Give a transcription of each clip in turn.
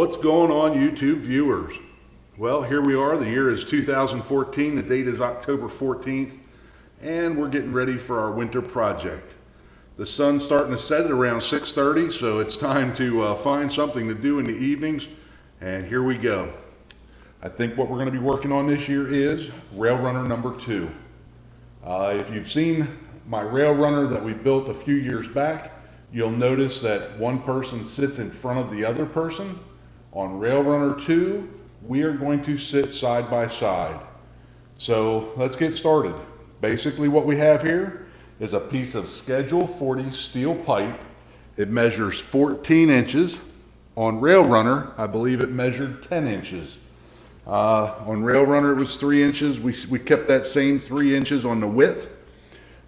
What's going on, YouTube viewers? Well, here we are. The year is 2014. The date is October 14th, and we're getting ready for our winter project. The sun's starting to set at around 6:30, so it's time to find something to do in the evenings, and here we go. I think what we're going to be working on this year is Rail Runner number 2. If you've seen my Rail Runner that we built a few years back, you'll notice that one person sits in front of the other person. On Rail Runner 2, we are going to sit side by side. So let's get started. Basically what we have here is a piece of Schedule 40 steel pipe. It measures 14 inches. On Rail Runner, I believe it measured 10 inches. On Rail Runner it was 3 inches. We kept that same 3 inches on the width.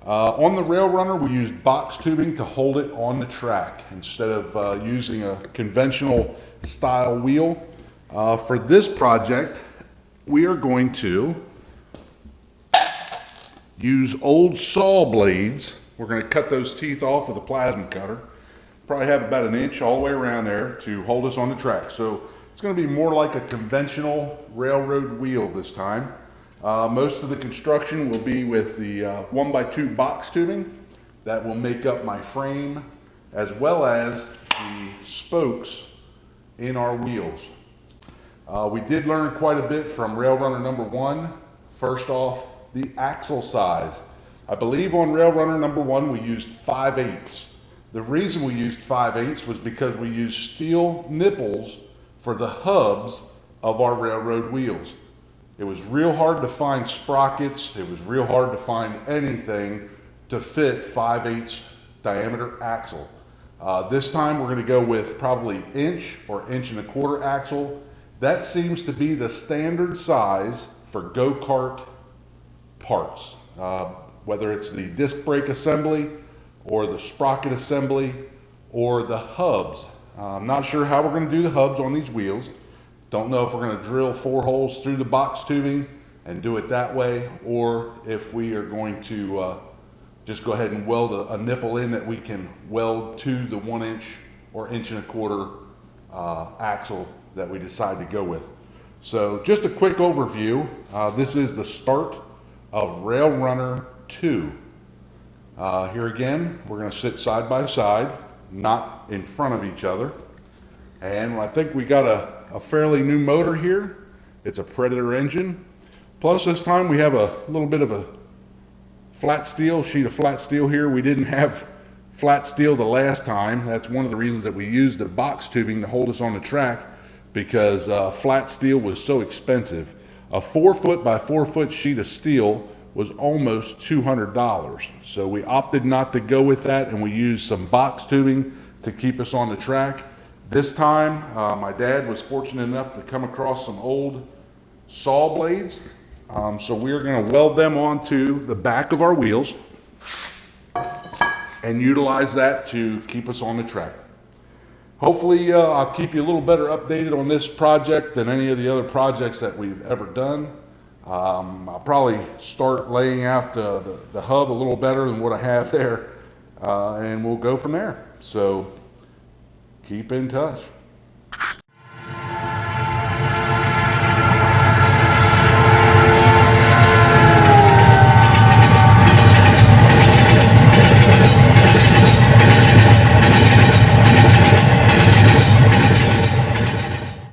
On the Rail Runner, we used box tubing to hold it on the track instead of using a conventional style wheel. For this project, we are going to use old saw blades. We're going to cut those teeth off with a plasma cutter. Probably have about an inch all the way around there to hold us on the track. So it's going to be more like a conventional railroad wheel this time. Most of the construction will be with the 1x2 box tubing that will make up my frame, as well as the spokes in our wheels. We did learn quite a bit from Rail Runner number 1. First off, the axle size. I believe on Rail Runner number 1 we used 5/8. The reason we used 5/8 was because we used steel nipples for the hubs of our railroad wheels. It was real hard to find sprockets. It was real hard to find anything to fit 5/8 diameter axle. This time we're going to go with probably inch or 1.25 inch axle. That seems to be the standard size for go-kart parts, whether it's the disc brake assembly or the sprocket assembly or the hubs. I'm not sure how we're going to do the hubs on these wheels. Don't know if we're going to drill 4 holes through the box tubing and do it that way, or if we are going to just go ahead and weld a nipple in that we can weld to the 1 inch or 1.25 inch axle that we decide to go with. So just a quick overview. This is the start of Rail Runner 2. Here again, we're going to sit side by side, not in front of each other. And I think we got a fairly new motor here. It's a Predator engine. Plus this time we have a little bit of a sheet of flat steel here. We didn't have flat steel the last time. That's one of the reasons that we used the box tubing to hold us on the track, because flat steel was so expensive. A 4-foot by 4-foot sheet of steel was almost $200. So we opted not to go with that, and we used some box tubing to keep us on the track. This time, my dad was fortunate enough to come across some old saw blades. So we are going to weld them onto the back of our wheels and utilize that to keep us on the track. Hopefully, I'll keep you a little better updated on this project than any of the other projects that we've ever done. I'll probably start laying out the hub a little better than what I have there, and we'll go from there. So keep in touch.